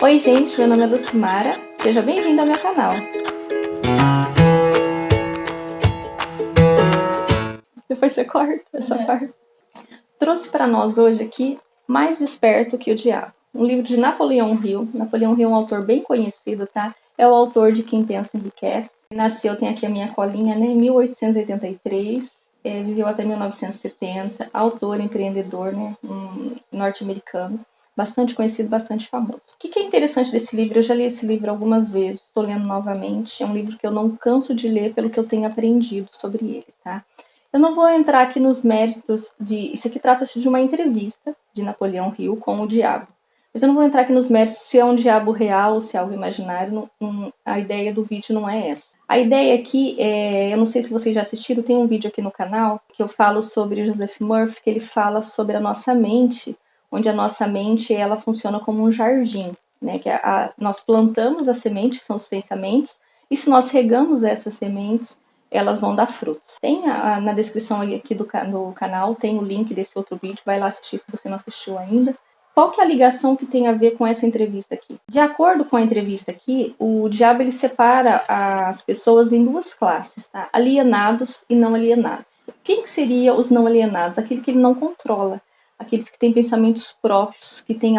Oi gente, meu nome é Lucimara, seja bem-vindo ao meu canal. Depois você corta essa parte. Trouxe para nós hoje aqui Mais Esperto que o Diabo, um livro de Napoleão Hill. Napoleão Hill é um autor bem conhecido, tá? É o autor de Quem Pensa Enriquece. Nasceu, tem aqui a minha colinha, né? Em 1883, viveu até 1970, autor, empreendedor, né? Norte-americano. Bastante conhecido, bastante famoso. O que é interessante desse livro? Eu já li esse livro algumas vezes, estou lendo novamente. É um livro que eu não canso de ler pelo que eu tenho aprendido sobre ele, tá? Eu não vou entrar aqui nos méritos de... Isso aqui trata-se de uma entrevista de Napoleão Hill com o diabo. Mas eu não vou entrar aqui nos méritos se é um diabo real ou se é algo imaginário. A ideia do vídeo não é essa. A ideia aqui é... Eu não sei se vocês já assistiram, tem um vídeo aqui no canal que eu falo sobre Joseph Murphy, que ele fala sobre a nossa mente, onde a nossa mente ela funciona como um jardim, né? Que nós plantamos as sementes, que são os pensamentos, e se nós regamos essas sementes, elas vão dar frutos. Tem na descrição aqui do canal, tem o link desse outro vídeo, vai lá assistir se você não assistiu ainda. Qual que é a ligação que tem a ver com essa entrevista aqui? De acordo com a entrevista aqui, o diabo ele separa as pessoas em duas classes, tá? Alienados e não alienados. Quem que seria os não alienados? Aquele que ele não controla. Aqueles que têm pensamentos próprios, que têm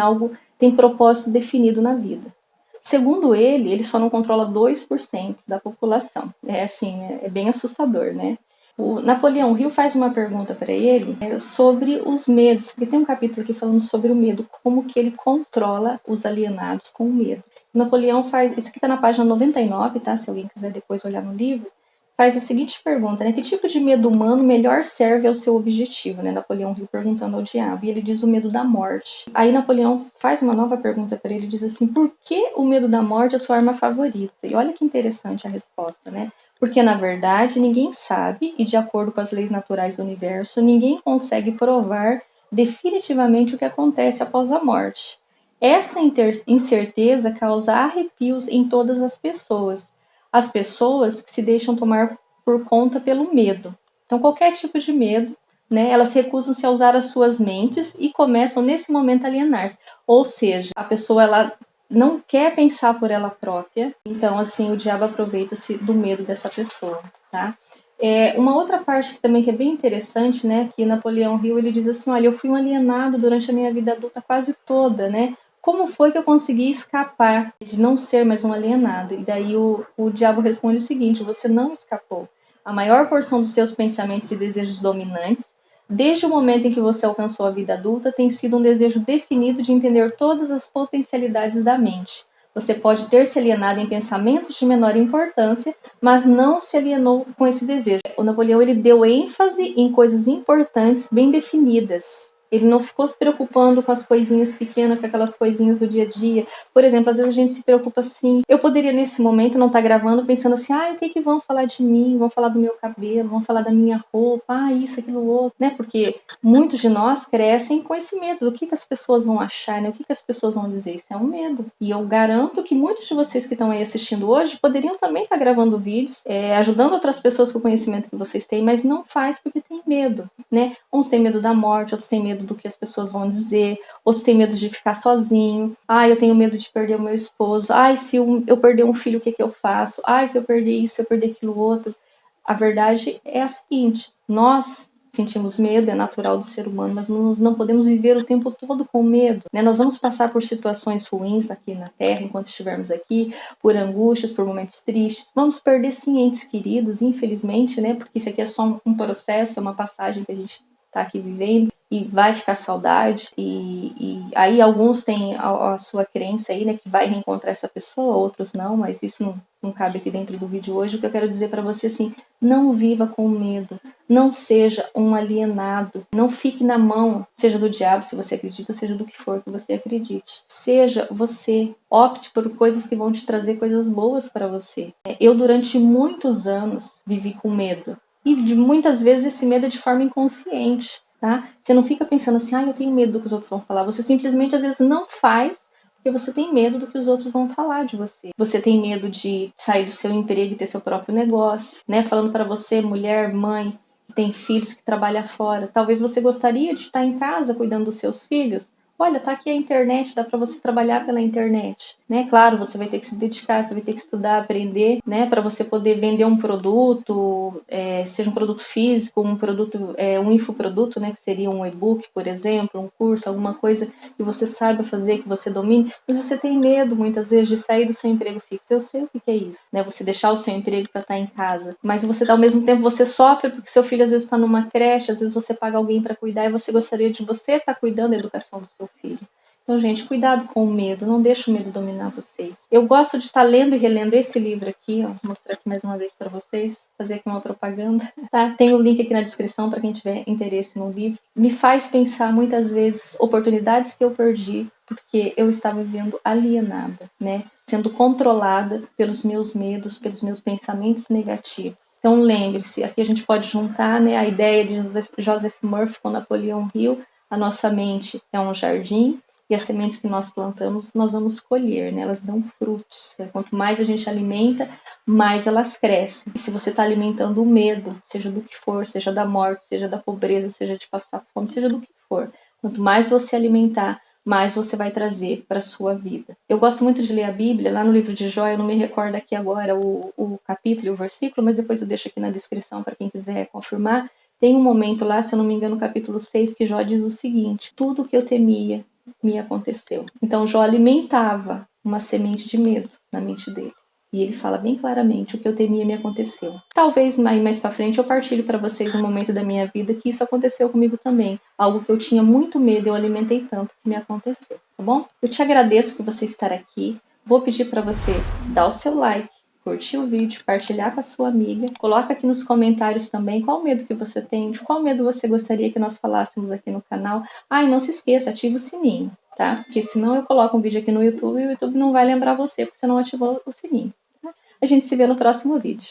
propósito definido na vida. Segundo ele só não controla 2% da população. É bem assustador, né? O Napoleão Hill faz uma pergunta para ele sobre os medos, porque tem um capítulo aqui falando sobre o medo, como que ele controla os alienados com o medo. O Napoleão faz, isso aqui está na página 99, tá? Se alguém quiser depois olhar no livro, faz a seguinte pergunta, né? Que tipo de medo humano melhor serve ao seu objetivo, né? Napoleão Hill perguntando ao diabo, e ele diz o medo da morte. Aí Napoleão faz uma nova pergunta para ele, diz assim, por que o medo da morte é a sua arma favorita? E olha que interessante a resposta, né? Porque, na verdade, ninguém sabe, e de acordo com as leis naturais do universo, ninguém consegue provar definitivamente o que acontece após a morte. Essa incerteza causa arrepios em todas as pessoas que se deixam tomar por conta pelo medo. Então, qualquer tipo de medo, né, elas recusam-se a usar as suas mentes e começam, nesse momento, a alienar-se. Ou seja, a pessoa ela não quer pensar por ela própria, então, assim, o diabo aproveita-se do medo dessa pessoa, tá? Uma outra parte que também que é bem interessante, né, que Napoleão Hill, ele diz assim, olha, eu fui um alienado durante a minha vida adulta quase toda, né? Como foi que eu consegui escapar de não ser mais um alienado? E daí o diabo responde o seguinte, você não escapou. A maior porção dos seus pensamentos e desejos dominantes, desde o momento em que você alcançou a vida adulta, tem sido um desejo definido de entender todas as potencialidades da mente. Você pode ter se alienado em pensamentos de menor importância, mas não se alienou com esse desejo. O Napoleão ele deu ênfase em coisas importantes, bem definidas. Ele não ficou se preocupando com as coisinhas pequenas, com aquelas coisinhas do dia a dia. Por exemplo, às vezes a gente se preocupa assim. Eu poderia, nesse momento, não estar gravando pensando assim, o que vão falar de mim? Vão falar do meu cabelo, vão falar da minha roupa, isso, aquilo, outro, né? Porque muitos de nós crescem com esse medo do que as pessoas vão achar, né? O que as pessoas vão dizer. Isso é um medo. E eu garanto que muitos de vocês que estão aí assistindo hoje poderiam também estar gravando vídeos, ajudando outras pessoas com o conhecimento que vocês têm, mas não faz porque tem medo, né? Uns têm medo da morte, outros têm medo do que as pessoas vão dizer, outros têm medo de ficar sozinho. Eu tenho medo de perder o meu esposo. Se eu perder um filho, o que eu faço? Se eu perder isso, se eu perder aquilo outro. A verdade é a seguinte, nós sentimos medo, é natural do ser humano, mas nós não podemos viver o tempo todo com medo, né? Nós vamos passar por situações ruins aqui na Terra, enquanto estivermos aqui, por angústias, por momentos tristes. Vamos perder, sim, entes queridos, infelizmente, né? Porque isso aqui é só um processo, é uma passagem que a gente está aqui vivendo e vai ficar saudade. E aí alguns têm a sua crença aí, né? Que vai reencontrar essa pessoa, outros não, mas isso não cabe aqui dentro do vídeo hoje. O que eu quero dizer para você, assim, não viva com medo. Não seja um alienado, não fique na mão, seja do diabo, se você acredita, seja do que for que você acredite. Seja você, opte por coisas que vão te trazer coisas boas para você. Eu, durante muitos anos, vivi com medo. E muitas vezes esse medo é de forma inconsciente, tá? Você não fica pensando assim, eu tenho medo do que os outros vão falar. Você simplesmente, às vezes, não faz porque você tem medo do que os outros vão falar de você. Você tem medo de sair do seu emprego e ter seu próprio negócio, né? Falando para você, mulher, mãe, que tem filhos, que trabalha fora. Talvez você gostaria de estar em casa cuidando dos seus filhos, Olha, tá aqui a internet, dá para você trabalhar pela internet, né? Claro, você vai ter que se dedicar, você vai ter que estudar, aprender, né? Para você poder vender um produto, seja um produto físico, um produto, um infoproduto, né? Que seria um e-book, por exemplo, um curso, alguma coisa que você saiba fazer, que você domine, mas você tem medo, muitas vezes, de sair do seu emprego fixo. Eu sei o que é isso, né? Você deixar o seu emprego para estar em casa, mas você, ao mesmo tempo, você sofre porque seu filho às vezes está numa creche, às vezes você paga alguém para cuidar e você gostaria de você estar cuidando da educação do seu filho. Então, gente, cuidado com o medo, não deixe o medo dominar vocês. Eu gosto de estar lendo e relendo esse livro aqui, ó, vou mostrar aqui mais uma vez para vocês, fazer aqui uma propaganda, tá? Tem o link aqui na descrição para quem tiver interesse no livro. Me faz pensar muitas vezes oportunidades que eu perdi porque eu estava vivendo alienada, né? Sendo controlada pelos meus medos, pelos meus pensamentos negativos. Então lembre-se, aqui a gente pode juntar, né, a ideia de Joseph Murphy com Napoleão Hill. A nossa mente é um jardim e as sementes que nós plantamos, nós vamos colher, né? Elas dão frutos. Quanto mais a gente alimenta, mais elas crescem. E se você está alimentando o medo, seja do que for, seja da morte, seja da pobreza, seja de passar fome, seja do que for, quanto mais você alimentar, mais você vai trazer para a sua vida. Eu gosto muito de ler a Bíblia, lá no livro de Jó, eu não me recordo aqui agora o capítulo e o versículo, mas depois eu deixo aqui na descrição para quem quiser confirmar. Tem um momento lá, se eu não me engano, no capítulo 6, que Jó diz o seguinte: tudo que eu temia me aconteceu. Então Jó alimentava uma semente de medo na mente dele. E ele fala bem claramente: o que eu temia me aconteceu. Talvez mais para frente eu partilhe para vocês um momento da minha vida que isso aconteceu comigo também. Algo que eu tinha muito medo, eu alimentei tanto que me aconteceu, tá bom? Eu te agradeço por você estar aqui. Vou pedir para você dar o seu like, curtir o vídeo, partilhar com a sua amiga. Coloca aqui nos comentários também qual medo que você tem, de qual medo você gostaria que nós falássemos aqui no canal. Ah, e não se esqueça, ativa o sininho, tá? Porque senão eu coloco um vídeo aqui no YouTube e o YouTube não vai lembrar você porque você não ativou o sininho. A gente se vê no próximo vídeo.